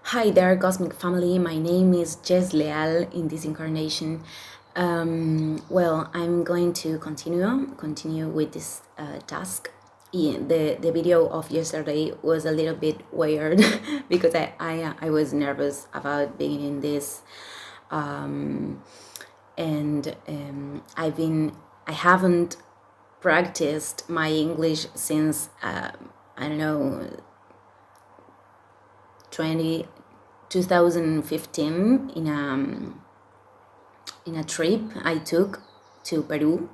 Hi there, Cosmic Family. My name is Jess Leal in this incarnation. Well, I'm going to continue with this task. Yeah, the video of yesterday was a little bit weird because I was nervous about being in this, and I haven't practiced my English since I don't know 20, 2015 in a trip I took to Peru.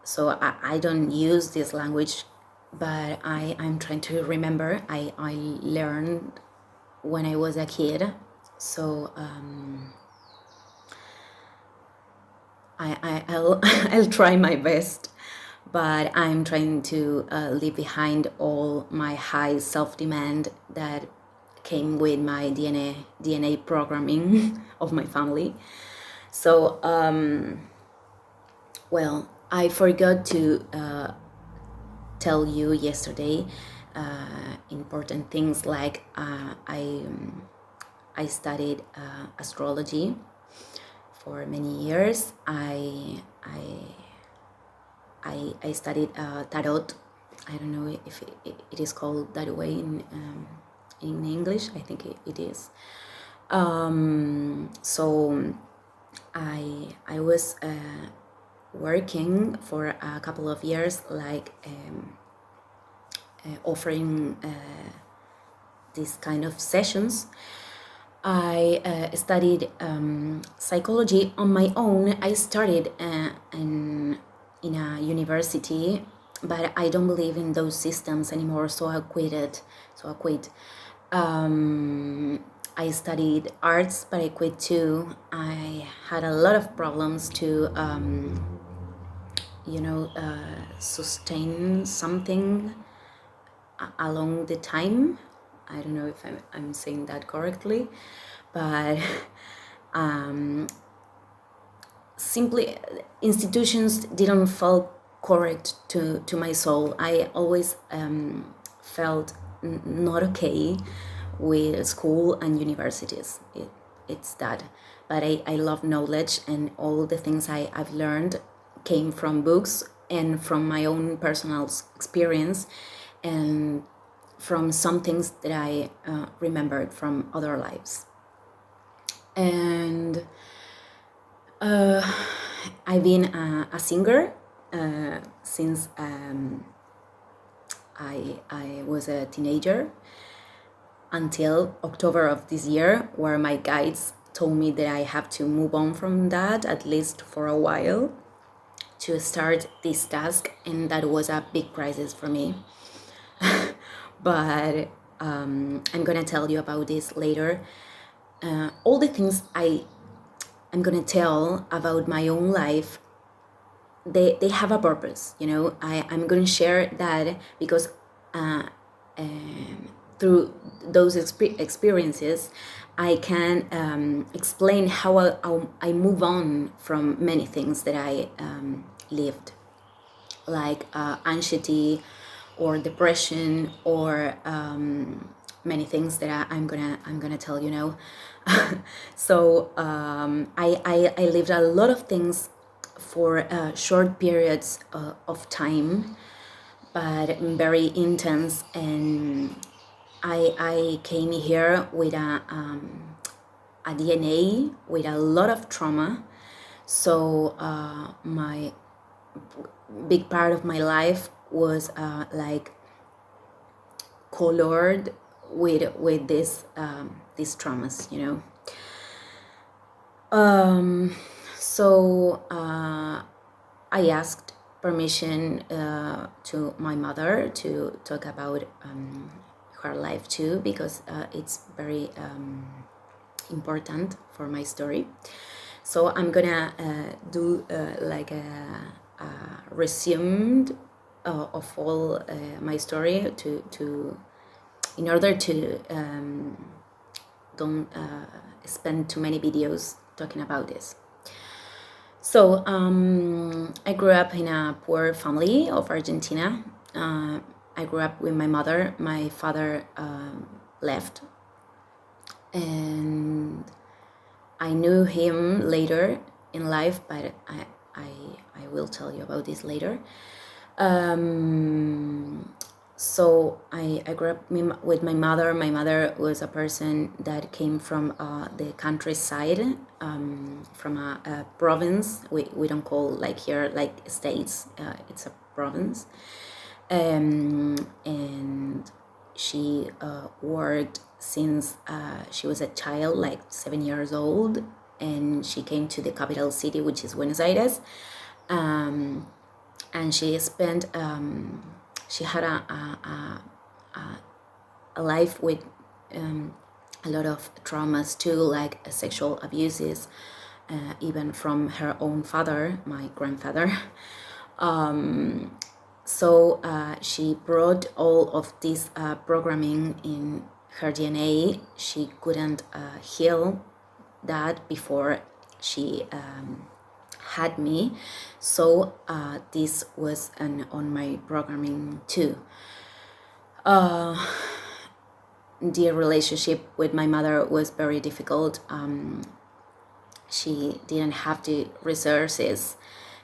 So I don't use this language, but I'm trying to remember. I learned when I was a kid. So I'll, I'll try my best, but I'm trying to leave behind all my high self-demand that came with my DNA programming of my family. So well, I forgot to tell you yesterday important things like I studied astrology for many years. I studied tarot. I don't know if it is called that way in English. I think it is. So I was working for a couple of years, like offering these kind of sessions. I studied psychology on my own. I started in a university, but I don't believe in those systems anymore, so I quit it. So I quit. I studied arts, but I quit too. I had a lot of problems to, sustain something along the time. I don't know if I'm saying that correctly, but simply institutions didn't feel correct to my soul. I always felt not okay with school and universities. It's that. But I love knowledge, and all the things I've learned came from books and from my own personal experience, and from some things that I remembered from other lives. And I've been a singer since I was a teenager, until October of this year, where my guides told me that I have to move on from that, at least for a while, to start this task, and that was a big crisis for me. But I'm gonna tell you about this later. All the things I'm gonna tell about my own life, they have a purpose, you know. I'm gonna share that because through those experiences, I can explain how I move on from many things that I lived, like anxiety or depression, or many things that I'm gonna tell you now. So I lived a lot of things for short periods of time, but very intense. And I came here with a DNA with a lot of trauma. So my big part of my life was like colored with this these traumas, you know. So I asked permission to my mother to talk about her life too, because it's very important for my story. So I'm gonna do like a resumed of all my story to in order to don't spend too many videos talking about this. So I grew up in a poor family of Argentina. I grew up with my mother. My father left, and I knew him later in life, but I will tell you about this later. So I grew up with my mother. My mother was a person that came from the countryside, from a province. We don't call like here like states. It's a province, and she worked since she was a child, like 7 years old, and she came to the capital city, which is Buenos Aires. And she spent she had a life with a lot of traumas too, like sexual abuses, even from her own father, my grandfather. So she brought all of this programming in her DNA. She couldn't heal that before she had me, so this was on my programming too. The relationship with my mother was very difficult. She didn't have the resources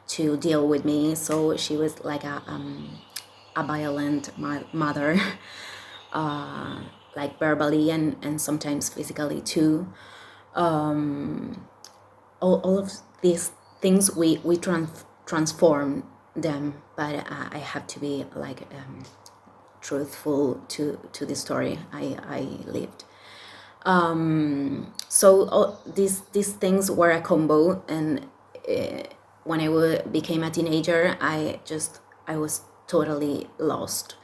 to deal with me, so she was like a violent mother, like verbally and sometimes physically too. All of these things we transform them, but I have to be like truthful to the story I lived. So these things were a combo, and when I became a teenager, I was totally lost.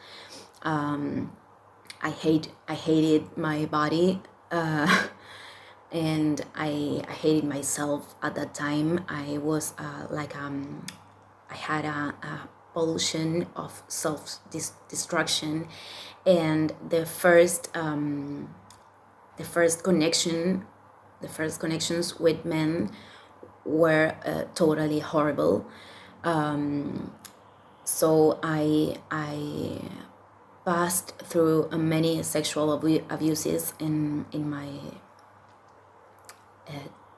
I hated my body, and I hated myself at that time. I was like I had a pollution of self-destruction, and the first connections with men were totally horrible. So I passed through many sexual abuses in my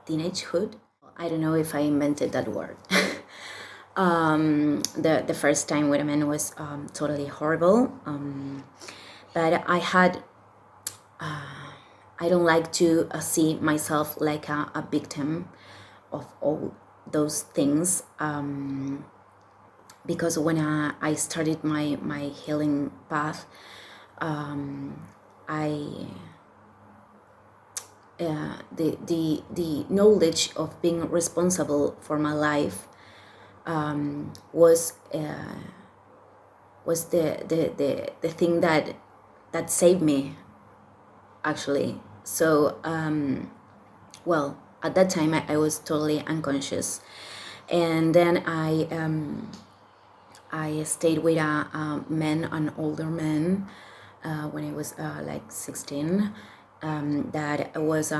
teenagehood. I don't know if I invented that word. The first time with a man was totally horrible. But I don't like to see myself like a victim of all those things, because when I started my healing path, the knowledge of being responsible for my life was the thing that saved me, actually. So well, at that time I was totally unconscious, and then I stayed with a man, an older man, when I was like 16, that was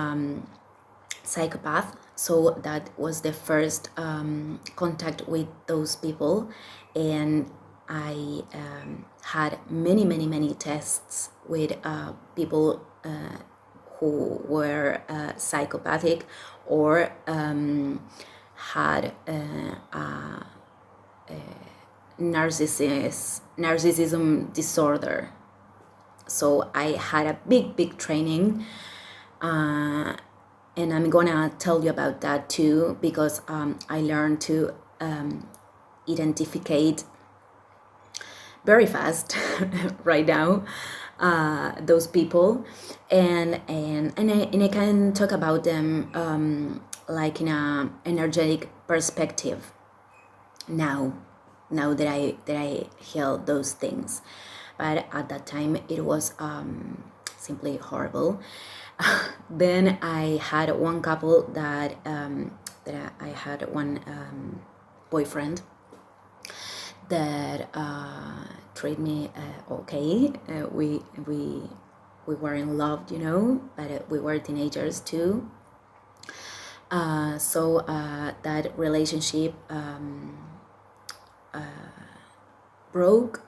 psychopath. So that was the first contact with those people, and I had many tests with people who were psychopathic or had narcissism disorder. So I had a big training, and I'm gonna tell you about that too, because I learned to identify very fast right now those people, and I can talk about them like in a energetic perspective now that I healed those things. But at that time it was simply horrible. Then I had one couple that I had one boyfriend that treated me okay. We were in love, but we were teenagers too. So that relationship broke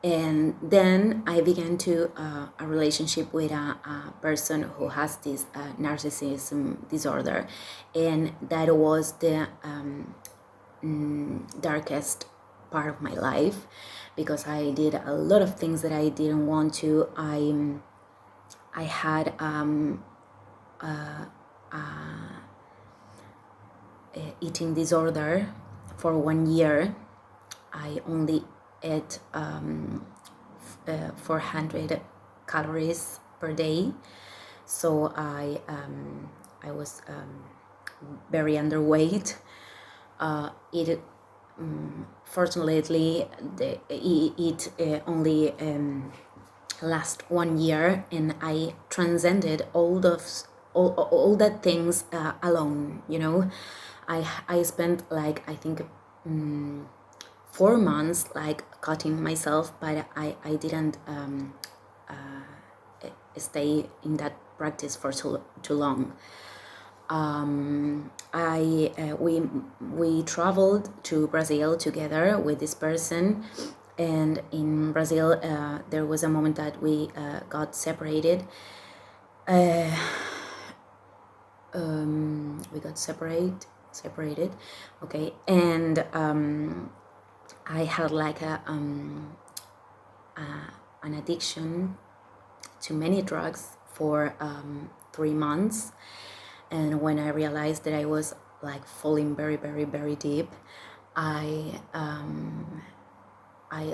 And then I began to a relationship with a person who has this narcissism disorder, and that was the darkest part of my life, because I did a lot of things that I didn't want to. I had eating disorder for 1 year. I only ate 400 calories per day, so I was very underweight. It fortunately it only last 1 year, and I transcended all that things alone. I spent like, I think 4 months like cutting myself, but I didn't stay in that practice for too long. We traveled to Brazil together with this person, and in Brazil there was a moment that we got separated. We got separated, okay, and I had like an addiction to many drugs for 3 months. And when I realized that I was like falling very, very, very deep, I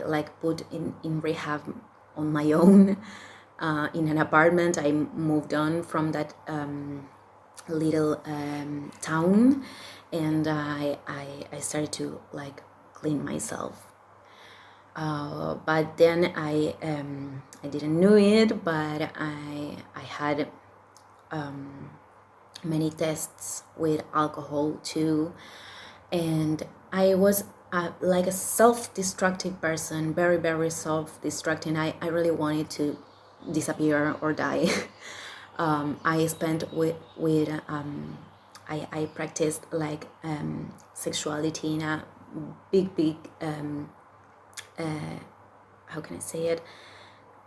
like put in rehab on my own in an apartment. I moved on from that little town, and I started to like clean myself. But then I didn't know it, but I had many tests with alcohol too, and I was like a self-destructive person, very, very self-destructing. I really wanted to disappear or die. I spent I practiced like sexuality in a big how can I say it,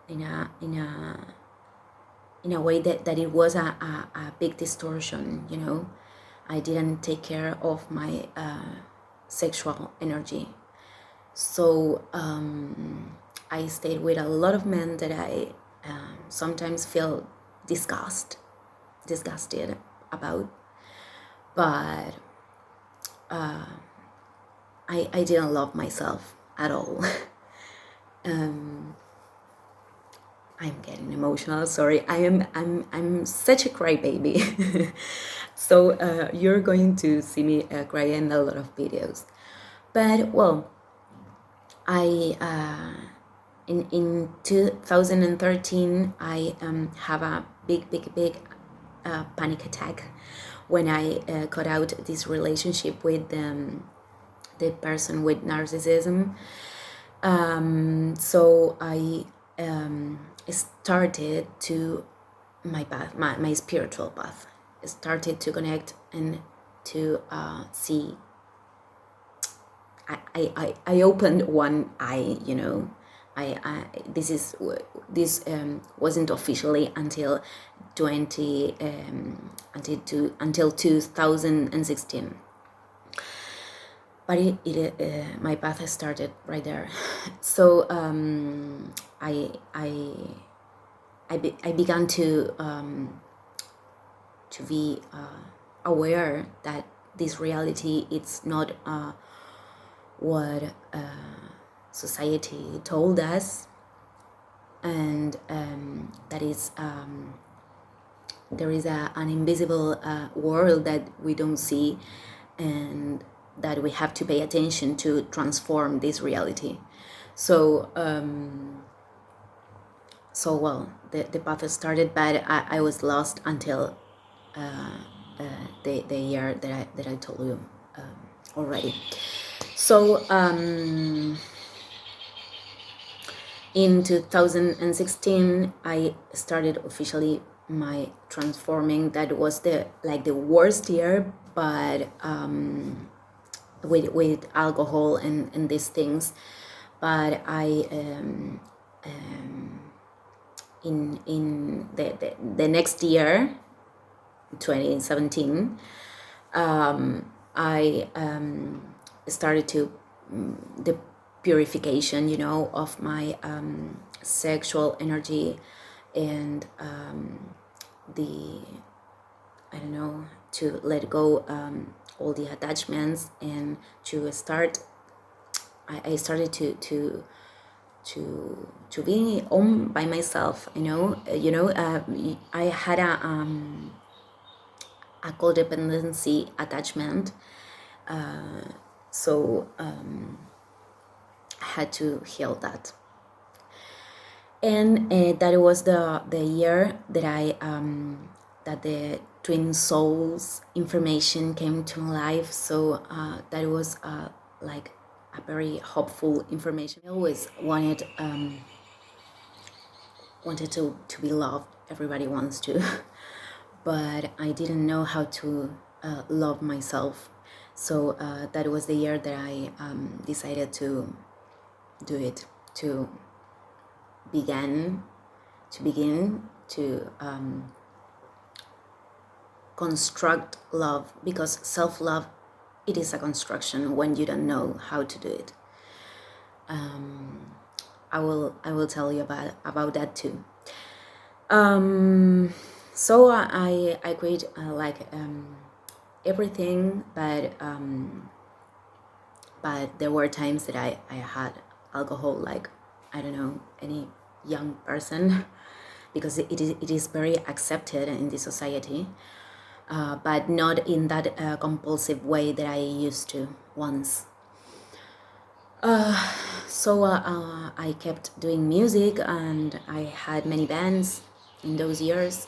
in a way that it was a big distortion. I didn't take care of my sexual energy, so I stayed with a lot of men that I sometimes feel disgusted about, but I didn't love myself at all. I'm getting emotional. Sorry, I'm such a crybaby. So you're going to see me cry in a lot of videos. But well, I in 2013 I have a big panic attack when I cut out this relationship with the person with narcissism. So I started to my path, my spiritual path, started to connect and to see. I opened one eye, this wasn't officially until 2016, but my path has started right there. So I began to be aware that this reality, it's not what society told us, and that is there is an invisible world that we don't see, and that we have to pay attention to transform this reality. So well, the path started, but I was lost until the year that I told you already. So in 2016 I started officially my transforming. That was the worst year, but with alcohol and these things. but I in the next year, 2017, I started to the purification, of my sexual energy, and the I don't know, to let go all the attachments, and to start. I started to be on by myself. I had a codependency attachment, so I had to heal that. And that was the year that that the twin souls information came to my life. So that was like a very hopeful information. I always wanted to be loved. Everybody wants to, but I didn't know how to love myself. So that was the year that I decided to do it, to begin to construct love, because self-love, it is a construction when you don't know how to do it. I will tell you about that too. So I quit everything, but there were times that I had alcohol, like, I don't know, any young person, because it is very accepted in the society, but not in that compulsive way that I used to once. So I kept doing music, and I had many bands in those years.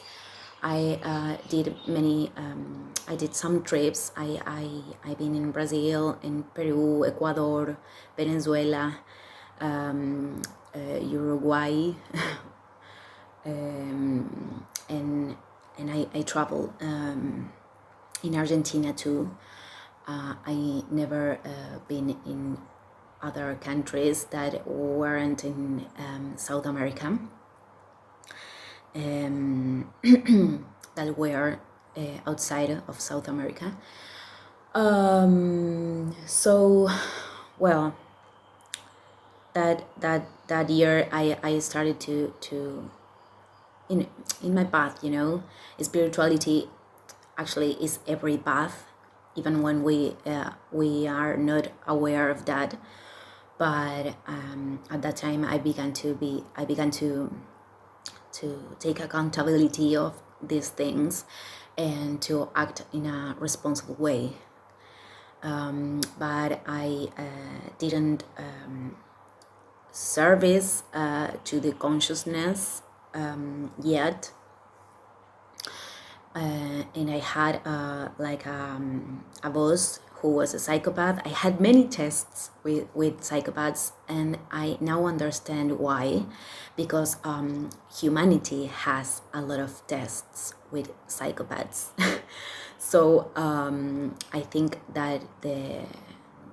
I did many. I did some trips. I've been in Brazil, in Peru, Ecuador, Venezuela, Uruguay, and I traveled in Argentina too. I never been in other countries that weren't in South America, that were outside of South America. So, well, that year I started to in my path, spirituality actually is every path, even when we are not aware of that. But at that time I began to take accountability of these things and to act in a responsible way. But I didn't service to the consciousness yet. And I had a boss who was a psychopath. I had many tests with psychopaths, and I now understand why, because humanity has a lot of tests with psychopaths. So I think that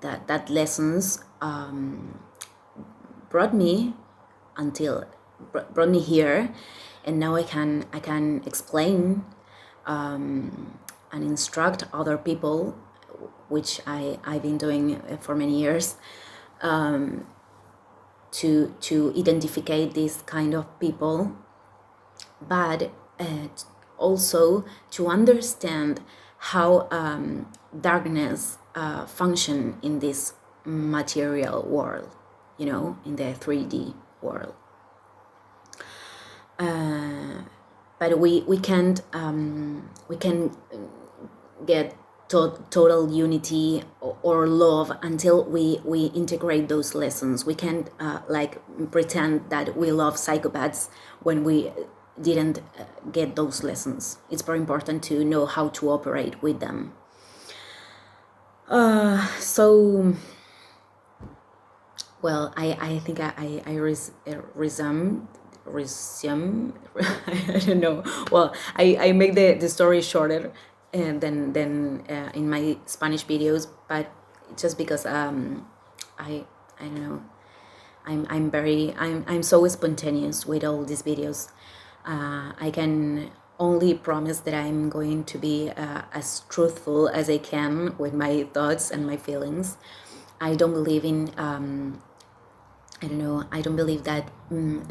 that lessons brought me here, and now I can explain and instruct other people, which I've been doing for many years, to identify this kind of people, but also to understand how darkness function in this material world, in the 3D world. But we can't get total unity or love until we integrate those lessons. We can't pretend that we love psychopaths when we didn't get those lessons. It's very important to know how to operate with them. So, well, I think I resume. I don't know. Well, I make the story shorter and then in my Spanish videos, but just because I don't know, I'm so spontaneous with all these videos. I can only promise that I'm going to be as truthful as I can with my thoughts and my feelings. I don't believe in I don't know. I don't believe that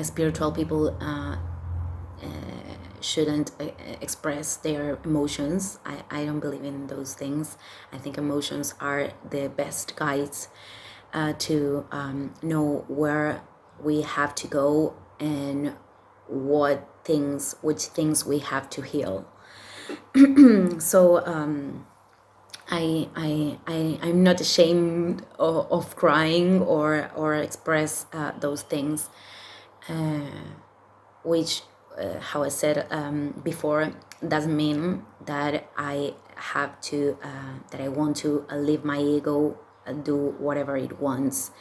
spiritual people shouldn't express their emotions. I don't believe in those things. I think emotions are the best guides to know where we have to go and which things we have to heal. So I'm not ashamed of crying or express those things, which, how I said before, doesn't mean that I have to, that I want to leave my ego do whatever it wants.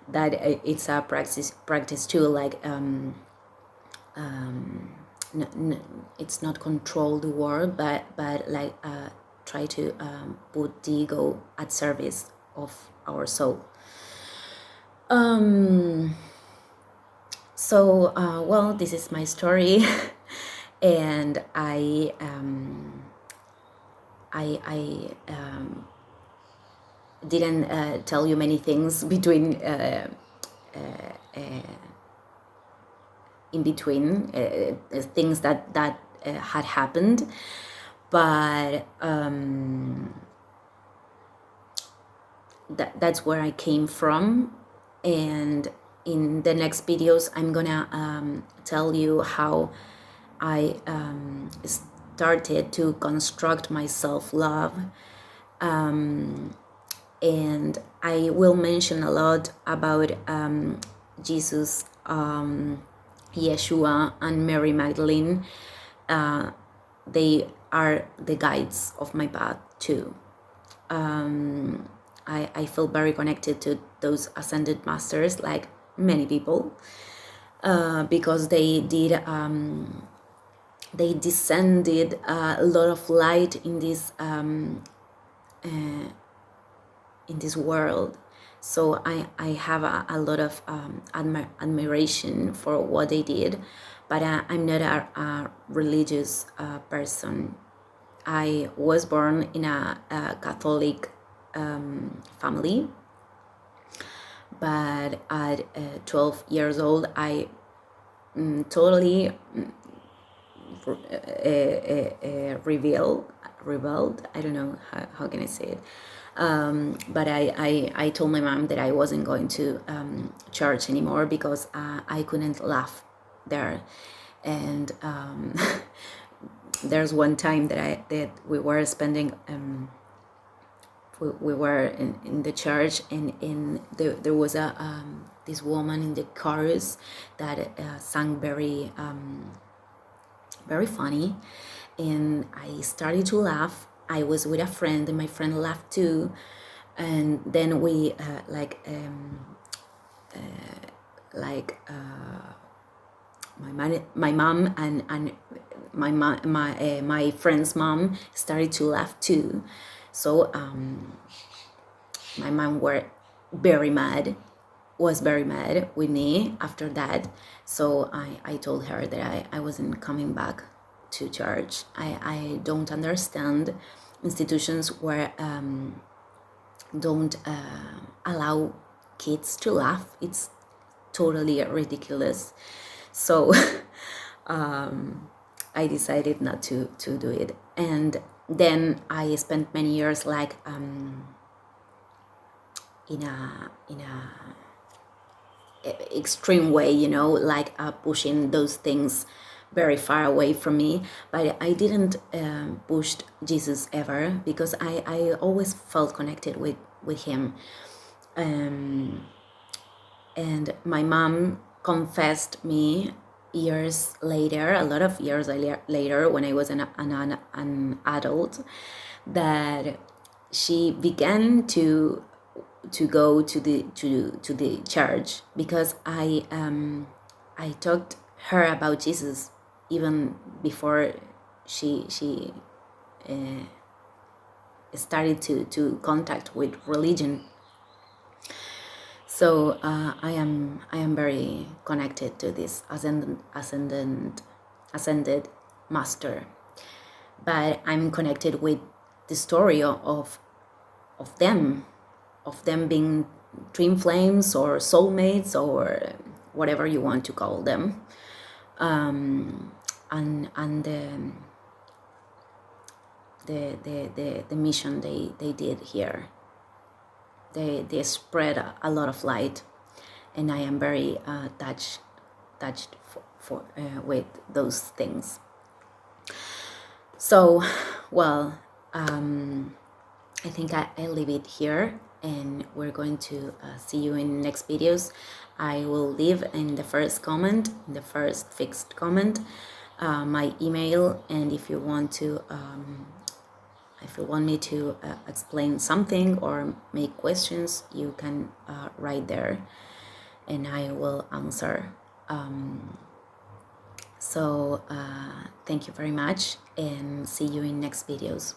That it's a practice too, like it's not control the world, but like try to put the ego at service of our soul. So well, this is my story. And I didn't tell you many things between in between things that had happened, but that's where I came from. And in the next videos, I'm gonna tell you how I started to construct my self-love, and I will mention a lot about Jesus, Yeshua, and Mary Magdalene. They are the guides of my path too. I feel very connected to those ascended masters, like many people, because they descended a lot of light in this world. So I have a lot of admiration for what they did, but I'm not a religious person. I was born in a Catholic family, but at 12 years old, I totally rebelled. I don't know how can I say it. But I told my mom that I wasn't going to church anymore because I couldn't laugh there. And there's one time that we were spending, we were in the church, and there was this woman in the chorus that sang very funny, and I started to laugh. I was with a friend, and my friend laughed too, and then we my mom and my friend's mom started to laugh too. So my mom was very mad with me after that. So I told her that I wasn't coming back to church. I don't understand institutions where don't allow kids to laugh. It's totally ridiculous. So I decided not to do it. And then I spent many years like in a extreme way, like pushing those things very far away from me. But I didn't push Jesus ever, because I always felt connected with him. And my mom confessed me years later, a lot of years later, when I was an adult, that she began to go to the church because I talked her about Jesus even before she started to contact with religion. So I am very connected to this ascended master, but I'm connected with the story of them being twin flames or soulmates or whatever you want to call them, and the mission they did here. They spread a lot of light, and I am very touched with those things. So, well, I think I'll leave it here, and we're going to see you in next videos. I will leave in the first comment, in the first fixed comment, my email, and if you want me to explain something or make questions, you can write there, and I will answer. So thank you very much, and see you in next videos.